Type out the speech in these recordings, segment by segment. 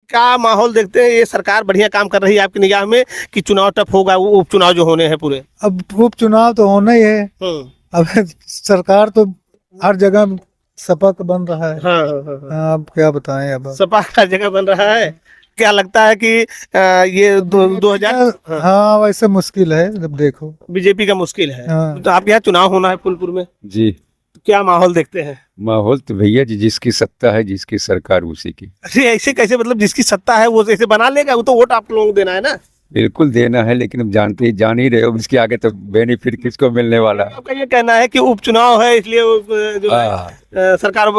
क्या माहौल देखते हैं? ये सरकार बढ़िया काम कर रही है आपकी निगाह में कि चुनाव टफ होगा, वो उपचुनाव जो होने हैं पूरे? अब उपचुनाव तो होना ही है। अब सरकार तो हर जगह सपा का बन रहा है। हाँ, हाँ, हाँ, हाँ। अब क्या बताएं। अब सपा का जगह बन रहा है। क्या लगता है कि ये 2000 हाँ वैसे मुश्किल है। जब देखो बीजेपी का मुश्किल है। हाँ। तो आपके यहाँ चुनाव होना है फूलपुर में, जी। क्या माहौल देखते हैं? माहौल तो भैया जी जिसकी सत्ता है जिसकी सरकार उसी की। अरे ऐसे कैसे, मतलब जिसकी सत्ता है वो ऐसे बना लेगा? वो तो वोट आप लोगों को देना है ना। बिल्कुल देना है, लेकिन अब जान ही रहे हो इसके आगे तो बेनिफिट किसको मिलने वाला है। आपका ये कहना है कि उपचुनाव है इसलिए वो, जो है, सरकार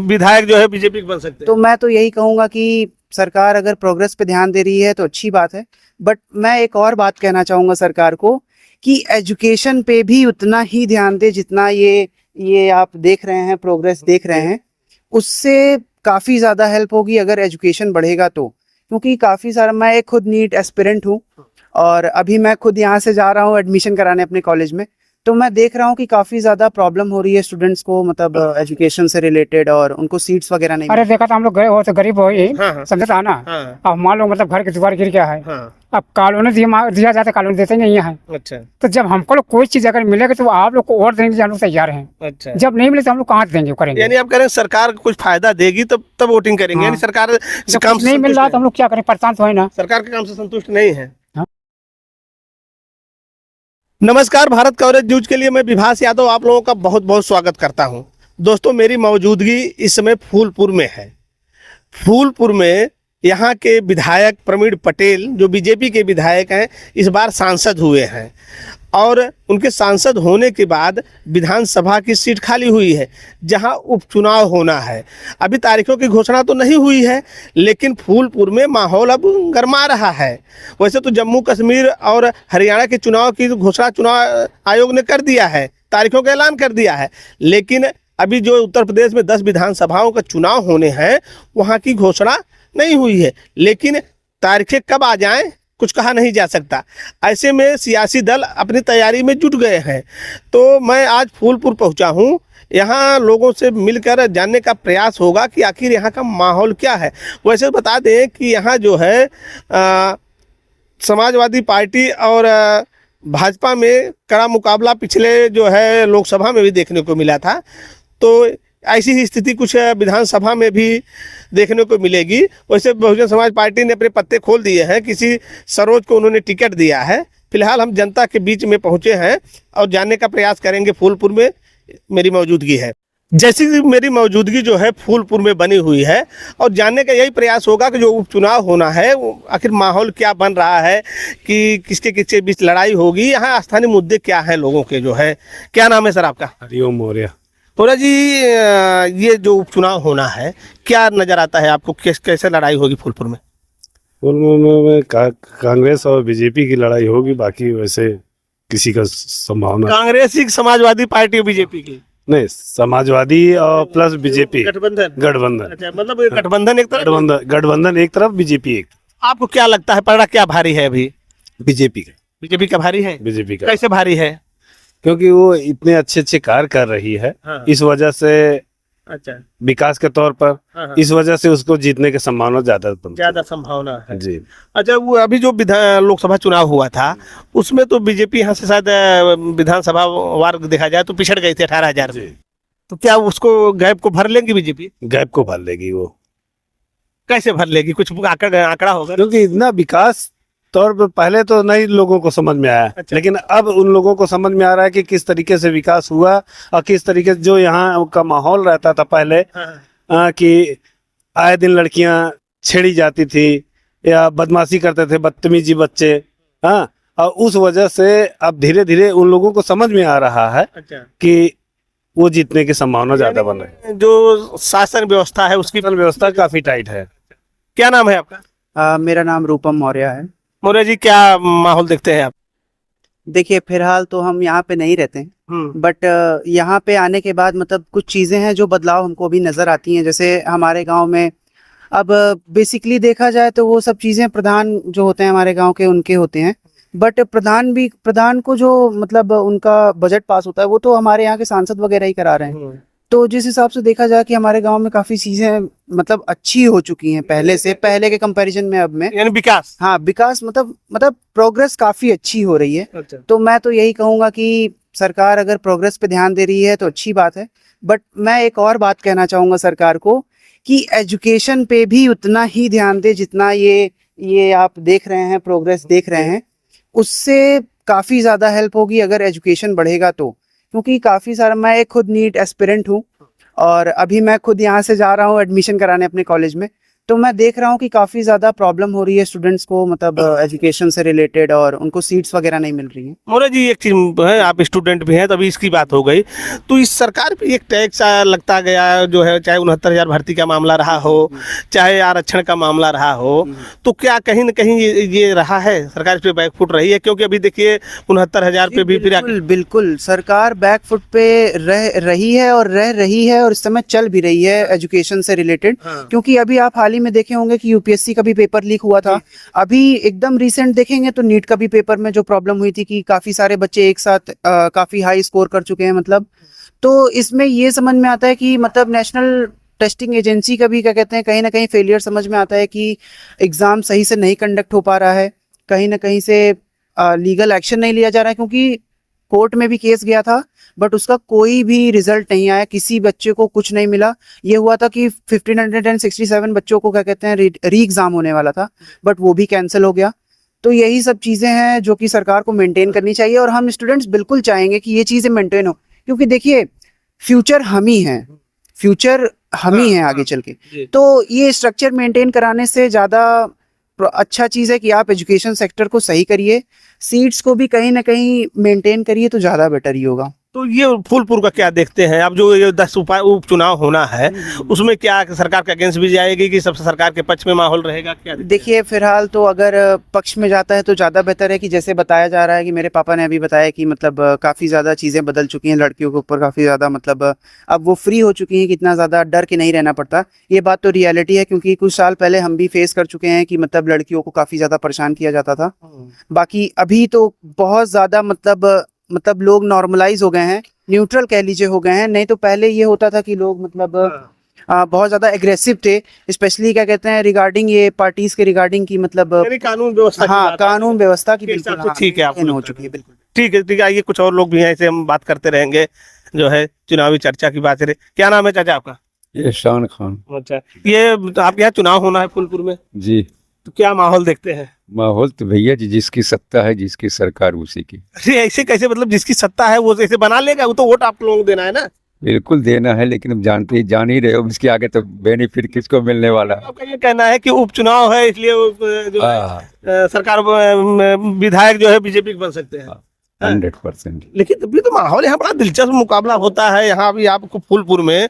विधायक जो है बीजेपी के बन सकते हैं? तो मैं तो यही कहूंगा कि सरकार अगर प्रोग्रेस पे ध्यान दे रही है तो अच्छी बात है, बट मैं एक और बात कहना चाहूंगा सरकार को कि एजुकेशन पे भी उतना ही ध्यान दे जितना ये आप देख रहे हैं, प्रोग्रेस देख रहे हैं, उससे काफ़ी ज़्यादा हेल्प होगी अगर एजुकेशन बढ़ेगा तो। क्योंकि काफ़ी सारा, मैं एक खुद नीट एस्पिरेंट हूँ और अभी मैं खुद यहाँ से जा रहा हूँ एडमिशन कराने अपने कॉलेज में, तो मैं देख रहा हूँ कि काफ़ी ज़्यादा प्रॉब्लम हो रही है स्टूडेंट्स को, मतलब एजुकेशन से रिलेटेड, और उनको सीट्स वगैरह नहीं। अरे देखा था हम लोग गए हो तो गरीब हो ही, हाँ। समझे था ना। हाँ। अब मान लो मतलब घर की दीवार गिर गया है, हाँ। अब कॉलोनी दिया जाता, कॉलोनी देते नहीं है। अच्छा तो जब हमको लोग कोई चीज अगर मिलेगा तो आप लोग को और देने के लिए हम लोग तैयार हैं। अच्छा, जब नहीं मिले तो हम लोग कहाँ देंगे, करेंगे? यानी आप कह रहे हैं सरकार कुछ फायदा देगी तब वोटिंग करेंगे। यानी सरकार जब काम कुछ नहीं मिल रहा तो हम लोग क्या करें, परेशान तो है ना। सरकार के काम से संतुष्ट नहीं है। हाँ। नमस्कार, भारत कवरेज न्यूज के लिए मैं विभास यादव आप लोगों का बहुत बहुत स्वागत करता हूं। दोस्तों, मेरी मौजूदगी इस समय फूलपुर में है। फूलपुर में यहाँ के विधायक प्रवीण पटेल, जो बीजेपी के विधायक हैं, इस बार सांसद हुए हैं और उनके सांसद होने के बाद विधानसभा की सीट खाली हुई है जहां उपचुनाव होना है। अभी तारीखों की घोषणा तो नहीं हुई है, लेकिन फूलपुर में माहौल अब गर्मा रहा है। वैसे तो जम्मू कश्मीर और हरियाणा के चुनाव की घोषणा चुनाव आयोग ने कर दिया है, तारीखों का ऐलान कर दिया है, लेकिन अभी जो उत्तर प्रदेश में 10 विधानसभाओं का चुनाव होने हैं वहाँ की घोषणा नहीं हुई है। लेकिन तारीखें कब आ जाएं कुछ कहा नहीं जा सकता। ऐसे में सियासी दल अपनी तैयारी में जुट गए हैं। तो मैं आज फूलपुर पहुंचा हूं, यहाँ लोगों से मिलकर जानने का प्रयास होगा कि आखिर यहाँ का माहौल क्या है। वैसे बता दें कि यहाँ जो है समाजवादी पार्टी और भाजपा में कड़ा मुकाबला पिछले जो है लोकसभा में भी देखने को मिला था, तो ऐसी ही स्थिति कुछ विधानसभा में भी देखने को मिलेगी। वैसे बहुजन समाज पार्टी ने अपने पत्ते खोल दिए हैं, किसी सरोज को उन्होंने टिकट दिया है। फिलहाल हम जनता के बीच में पहुंचे हैं और जानने का प्रयास करेंगे। फूलपुर में मेरी मौजूदगी है, जैसी कि मेरी मौजूदगी जो है फूलपुर में बनी हुई है, और जानने का यही प्रयास होगा कि जो उपचुनाव होना है आखिर माहौल क्या बन रहा है, कि किसके किसके बीच लड़ाई होगी, यहाँ स्थानीय मुद्दे क्या हैं लोगों के जो है। क्या नाम है सर आपका? हरिओम मौर्य। पूरा जी, ये जो उपचुनाव होना है क्या नजर आता है आपको, कैसे लड़ाई होगी फूलपुर में? फूलपुर में कांग्रेस और बीजेपी की लड़ाई होगी, बाकी वैसे किसी का संभावना। कांग्रेस ही, समाजवादी पार्टी, बीजेपी की? नहीं, समाजवादी और प्लस बीजेपी गठबंधन। अच्छा, मतलब गठबंधन एक तरफ, गठबंधन एक तरफ, बीजेपी एक। आपको क्या लगता है पलड़ा क्या भारी है अभी? बीजेपी का। बीजेपी का भारी है? बीजेपी का। कैसे भारी है? क्योंकि वो इतने अच्छे अच्छे कार्य कर रही है। हाँ। इस वजह से, अच्छा, विकास के तौर पर। हाँ। इस वजह से उसको जीतने की संभावना ज्यादा संभावना है जी। अच्छा, वो अभी जो लोकसभा चुनाव हुआ था उसमें तो बीजेपी यहाँ से शायद विधानसभा वार देखा जाए तो पिछड़ गई थी 18,000 में। तो क्या उसको गैप को भर लेंगी बीजेपी? गैप को भर लेगी वो। कैसे भर लेगी, कुछ आंकड़ा होगा? क्योंकि इतना विकास तौर पर पहले तो नहीं लोगों को समझ में आया। अच्छा। लेकिन अब उन लोगों को समझ में आ रहा है कि किस तरीके से विकास हुआ और किस तरीके से जो यहाँ का माहौल रहता था पहले। हाँ। कि आए दिन लड़कियां छेड़ी जाती थी या बदमाशी करते थे बदतमीजी बच्चे। हाँ, और उस वजह से अब धीरे धीरे उन लोगों को समझ में आ रहा है। अच्छा। कि वो जीतने की संभावना ज्यादा बन रही है। जो शासन व्यवस्था है उसकी व्यवस्था काफी टाइट है। क्या नाम है आपका? मेरा नाम रूपम मौर्य है। मौर्य जी, क्या माहौल देखते हैं आप? देखिए, फिलहाल तो हम यहाँ पे नहीं रहते हैं, बट यहाँ पे आने के बाद मतलब कुछ चीज़ें हैं जो बदलाव हमको अभी नज़र आती हैं। जैसे हमारे गांव में अब बेसिकली देखा जाए तो वो सब चीज़ें प्रधान जो होते हैं हमारे गांव के, उनके होते हैं, बट प्रधान को जो मतलब उनका बजट पास होता है वो तो हमारे यहाँ के सांसद वगैरह ही करा रहे हैं। तो जिस हिसाब से देखा जाए कि हमारे गांव में काफी चीजें मतलब अच्छी हो चुकी हैं पहले के कंपैरिजन में अब में। यानी विकास। हाँ, विकास मतलब प्रोग्रेस काफी अच्छी हो रही है। अच्छा। तो मैं तो यही कहूंगा कि सरकार अगर प्रोग्रेस पे ध्यान दे रही है तो अच्छी बात है, बट मैं एक और बात कहना चाहूंगा सरकार को कि एजुकेशन पे भी उतना ही ध्यान दे जितना ये आप देख रहे हैं, प्रोग्रेस देख रहे हैं, उससे काफ़ी ज़्यादा हेल्प होगी अगर एजुकेशन बढ़ेगा तो। क्योंकि काफ़ी सारा, मैं एक खुद नीट एस्पिरेंट हूँ और अभी मैं खुद यहाँ से जा रहा हूँ एडमिशन कराने अपने कॉलेज में, तो मैं देख रहा हूँ कि काफ़ी ज़्यादा प्रॉब्लम हो रही है स्टूडेंट्स को, मतलब एजुकेशन से रिलेटेड, और उनको सीट्स वगैरह नहीं मिल रही हैं। मोरे जी, एक चीज है, आप स्टूडेंट भी हैं तभी इसकी बात हो गई, तो इस सरकार पे एक टैक्स लगता गया जो है, चाहे 69,000 भर्ती का मामला रहा हो, चाहे आरक्षण का मामला रहा हो, तो क्या कहीं न कहीं ये रहा है, सरकार इस पे बैकफुट रही है? क्योंकि अभी देखिए 69,000 पे भी फिर बिल्कुल सरकार बैकफुट पे रह रही है और इस समय चल भी रही है एजुकेशन से रिलेटेड। क्योंकि अभी आप हाल ही में देखे होंगे कि यूपीएससी का भी पेपर लीक हुआ था। अभी एकदम रिसेंट देखेंगे तो नीट का भी पेपर में जो प्रॉब्लम हुई थी कि काफी सारे बच्चे एक साथ काफी हाई स्कोर कर चुके हैं, मतलब। तो इसमें ये समझ में आता है कि मतलब नेशनल टेस्टिंग एजेंसी का भी क्या कहते हैं, कहीं ना कहीं फेलियर समझ में आता है कि एग्जाम सही से नहीं कंडक्ट हो पा रहा है, कहीं ना कहीं से लीगल एक्शन नहीं लिया जा रहा है। क्योंकि कोर्ट में भी केस गया था बट उसका कोई भी रिजल्ट नहीं आया, किसी बच्चे को कुछ नहीं मिला। ये हुआ था कि 1567 बच्चों को क्या कहते हैं री एग्जाम होने वाला था, बट वो भी कैंसिल हो गया। तो यही सब चीज़ें हैं जो कि सरकार को मेंटेन करनी चाहिए, और हम स्टूडेंट्स बिल्कुल चाहेंगे कि ये चीज़ें मेंटेन हो। क्योंकि देखिए, फ्यूचर हम ही हैं, फ्यूचर हम ही हैं आगे चल के। तो ये स्ट्रक्चर मेंटेन कराने से ज़्यादा अच्छा चीज़ है कि आप एजुकेशन सेक्टर को सही करिए, सीट्स को भी कहीं ना कहीं मेंटेन करिए, तो ज़्यादा बेटर ही होगा। तो ये फूलपुर का क्या देखते हैं अब, जो ये 10 उपचुनाव होना है, उसमें क्या सरकार के अगेंस्ट भी जाएगी कि सबसे सरकार के पक्ष में माहौल रहेगा? क्या देखिए, फिलहाल तो अगर पक्ष में जाता है तो ज़्यादा बेहतर है कि जैसे बताया जा रहा है कि मेरे पापा ने अभी बताया कि मतलब काफ़ी ज़्यादा चीज़ें बदल चुकी हैं, लड़कियों के ऊपर काफ़ी ज़्यादा मतलब अब वो फ्री हो चुकी हैं कि इतना ज़्यादा डर के नहीं रहना पड़ता। ये बात तो रियलिटी है, क्योंकि कुछ साल पहले हम भी फेस कर चुके हैं कि मतलब लड़कियों को काफ़ी ज़्यादा परेशान किया जाता था। बाकी अभी तो बहुत ज़्यादा मतलब लोग नॉर्मलाइज हो गए हैं, न्यूट्रल कह लीजिए हो गए हैं। नहीं तो पहले ये होता था कि लोग मतलब बहुत ज्यादा एग्रेसिव थे, स्पेशली क्या कहते हैं रिगार्डिंग ये पार्टीज के रिगार्डिंग की, मतलब कानून व्यवस्था, हाँ, कानून व्यवस्था की बिल्कुल ठीक है, आप हो चुकी है। बिल्कुल ठीक है। आइए, कुछ और लोग भी हैं, ऐसे हम बात करते रहेंगे, जो है चुनावी चर्चा की बात है। क्या नाम है चाचा आपका? एहसान खान। अच्छा, ये आपके यहाँ चुनाव होना है फूलपुर में, जी। तो क्या माहौल देखते हैं? माहौल तो भैया जी, जिसकी सत्ता है, जिसकी सरकार, उसी की। अरे ऐसे कैसे, मतलब जिसकी सत्ता है वो ऐसे बना लेगा? वो तो वोट आप लोगों को देना है ना। बिल्कुल देना है, लेकिन अब जान ही रहे हो, इसके आगे तो बेनिफिट किसको मिलने वाला है। आपका ये कहना है कि उपचुनाव है इसलिए जो है, सरकार विधायक जो है बीजेपी के बन सकते हैं? 100%। लेकिन तभी तो माहौल यहाँ बड़ा दिलचस्प मुकाबला होता है। यहाँ भी आपको फूलपुर में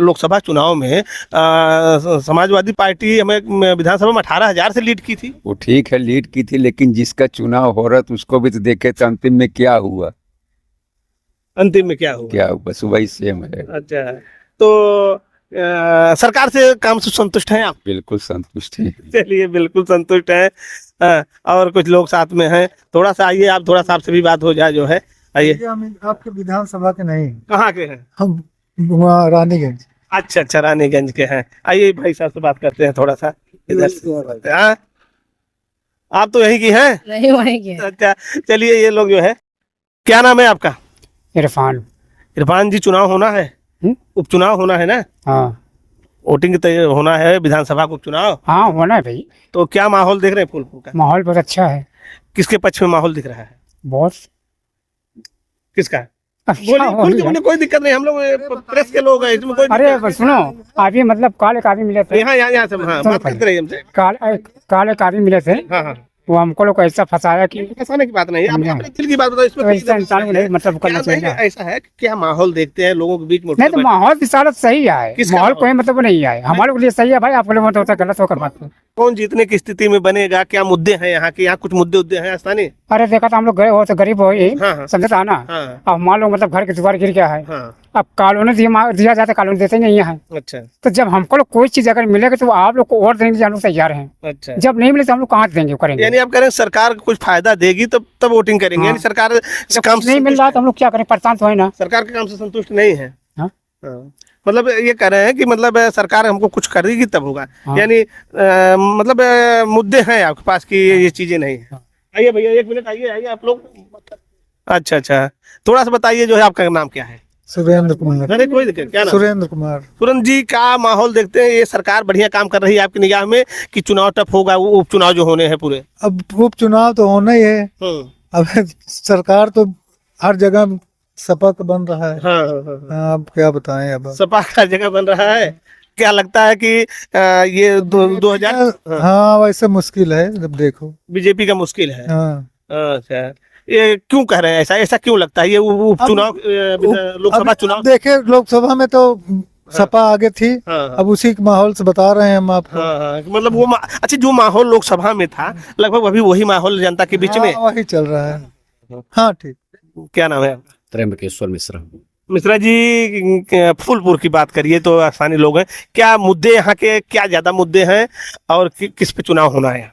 लोकसभा चुनाव में समाजवादी पार्टी हमें विधानसभा में 18,000 से लीड की थी। वो ठीक है, लीड की थी, लेकिन जिसका चुनाव हो रहा था उसको भी तो देखे तो अंतिम में क्या हुआ। अंतिम में क्या हुआ? बस वही सेम है। अच्छा, तो सरकार से काम से संतुष्ट हैं आप? बिल्कुल संतुष्ट है। चलिए, बिल्कुल संतुष्ट हैं। और कुछ लोग साथ में हैं, थोड़ा सा आइए आप, थोड़ा सा आपसे भी बात हो जाए, जो है आइए। हम आपके विधानसभा के नहीं, कहाँ के हैं? हम वहाँ रानीगंज। अच्छा, रानीगंज के हैं। आइए भाई साहब से बात करते हैं थोड़ा सा इधर से। हाँ, आप तो यहीं की हैं? नहीं, वहीं के। अच्छा, चलिए, ये लोग जो है, क्या नाम है आपका? इरफान। इरफान जी, चुनाव होना है, उपचुनाव होना है ना? हाँ, वोटिंग होना है, विधानसभा का उपचुनाव। हाँ होना है भाई। तो क्या माहौल देख रहे हैं फूलपुर का? माहौल बहुत अच्छा है। किसके पक्ष में माहौल दिख रहा है? बहुत। किसका? अच्छा, बोलिए, कोई दिक्कत नहीं, हम लोग प्रेस के लोग हैं, इसमें कोई अरे सुनो, अभी मतलब काल एक आदमी मिले थे। यहाँ से बात करते रहिए हमसे। काल एक आदमी मिले थे। हाँ, वो हमको लोग ऐसा फंसाया कि फंसाने की बात नहीं है, अपने दिल की बात बताओ। इसमें ऐसा इंसान को नहीं मतलब करना चाहिए। ऐसा है कि क्या माहौल देखते हैं लोगों के बीच में? नहीं तो माहौल विशालत सही है, माहौल कोई मतलब नहीं है, हमारे लिए सही है भाई, आपके लिए मतलब गलत होकर बात। कौन जीतने की स्थिति में बनेगा? क्या मुद्दे हैं यहाँ के? यहाँ कुछ मुद्दे हैं स्थानीय? अरे देखा तो हम लोग गए हो तो गरीब हो, समझता ना। हाँ। अब मान लो मतलब घर के दीवार गिर गया है, हाँ। अब कॉलोनी दिया जाता, कॉलोनी देते नहीं है। अच्छा, तो जब हमको लोग कोई चीज अगर मिलेगा तो आप लोग को और देने के लिए हम लोग तैयार हैं। अच्छा, जब नहीं मिले तो हम लोग कहाँ देंगे, करेंगे? यानी आप कह रहे हैं सरकार कुछ फायदा देगी तब वोटिंग करेंगे? यानी सरकार जब काम नहीं मिल रहा तो हम लोग क्या करें, परेशान तो है ना। सरकार के काम से संतुष्ट नहीं है? मतलब ये कह रहे हैं कि मतलब सरकार हमको कुछ करेगी तब होगा। हाँ। यानी मतलब मुद्दे हैं आपके पास कि ये चीजें नहीं है। आइए भैया, एक मिनट आइए, आइए आप लोग। अच्छा अच्छा, थोड़ा सा बताइए, जो है आपका नाम क्या है? सुरेंद्र कुमार। अरे कोई दिक्कत, क्या नाम? सुरेंद्र कुमार। सुरेंद्र जी, का माहौल देखते हैं? ये सरकार बढ़िया काम कर रही है आपकी निगाह में कि चुनाव टफ होगा, वो उपचुनाव जो होने हैं पूरे? अब उपचुनाव तो होना ही है। अब सरकार तो हर जगह सपा का बन रहा है। हाँ, अब क्या बताएं अब। सपा का जगह बन रहा है। क्या लगता है कि ये 2000 हाँ वैसे मुश्किल है, जब देखो बीजेपी का मुश्किल है। हाँ। अच्छा, ये क्यों कह रहे हैं ऐसा? ऐसा क्यों लगता है? ये उपचुनाव, लोकसभा अब चुनाव। देखे लोकसभा में तो सपा आगे थी। हाँ, अब उसी के माहौल से बता रहे हैं हम आपको। हाँ, मतलब वो अच्छा, जो माहौल लोकसभा में था लगभग अभी वही माहौल जनता के बीच में। हाँ, वही चल रहा है। हाँ ठीक। क्या नाम है आपका? त्र्यंबकेश्वर मिश्रा। मिश्रा जी, फूलपुर की बात करिए तो आसानी लोग हैं, क्या मुद्दे यहाँ के, क्या ज्यादा मुद्दे हैं और किस पे चुनाव होना है?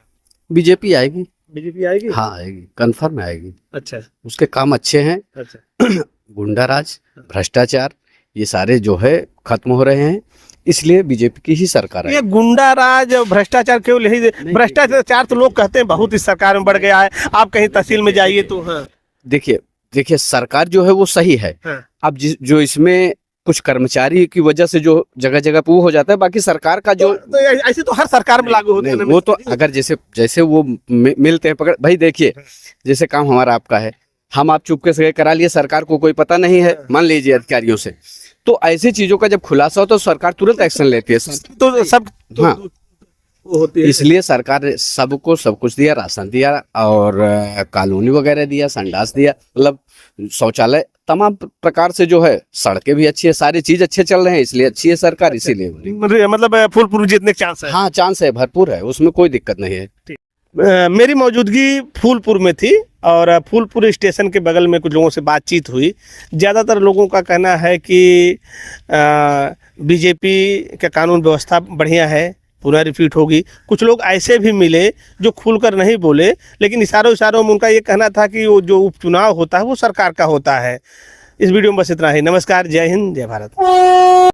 बीजेपी आएगी। बीजेपी आएगी? हाँ आएगी, कंफर्म आएगी। अच्छा उसके काम अच्छे हैं। अच्छा। गुंडाराज, भ्रष्टाचार, ये सारे जो है खत्म हो रहे हैं, इसलिए बीजेपी की ही सरकार है। ये गुंडा राज और भ्रष्टाचार क्यों नहीं? भ्रष्टाचार तो लोग कहते हैं बहुत इस सरकार में बढ़ गया है। आप कहीं तहसील में जाइए तो हाँ। देखिए सरकार जो है वो सही है। हाँ। अब जो इसमें कुछ कर्मचारी की वजह से जो जगह जगह पे वो हो जाता है, बाकी सरकार का जो तो ऐसे तो हर सरकार में लागू होते हैं। वो तो अगर जैसे वो मिलते हैं पकड़ भाई। देखिए जैसे काम हमारा आपका है, हम आप चुपके से करा लिए, सरकार को कोई पता नहीं है, मान लीजिए अधिकारियों से, तो ऐसी चीजों का जब खुलासा हो तो सरकार तुरंत एक्शन लेती है। तो सब हाँ, वो होती है। इसलिए सरकार सबको सब कुछ दिया, राशन दिया और कॉलोनी वगैरह दिया, संडास दिया, मतलब शौचालय, तमाम प्रकार से जो है, सड़कें भी अच्छी है, सारी चीज अच्छे चल रहे हैं, इसलिए अच्छी है सरकार, इसीलिए। मतलब फूलपुर जीतने के चांस है? हाँ चांस है, भरपूर है, उसमें कोई दिक्कत नहीं है। मेरी मौजूदगी फूलपुर में थी और फूलपुर स्टेशन के बगल में कुछ लोगों से बातचीत हुई। ज़्यादातर लोगों का कहना है कि बीजेपी का कानून व्यवस्था बढ़िया है, पुनः रिपीट होगी। कुछ लोग ऐसे भी मिले जो खुलकर नहीं बोले, लेकिन इशारों में उनका ये कहना था कि वो जो उपचुनाव होता है वो सरकार का होता है। इस वीडियो में बस इतना ही। नमस्कार, जय हिंद, जय भारत।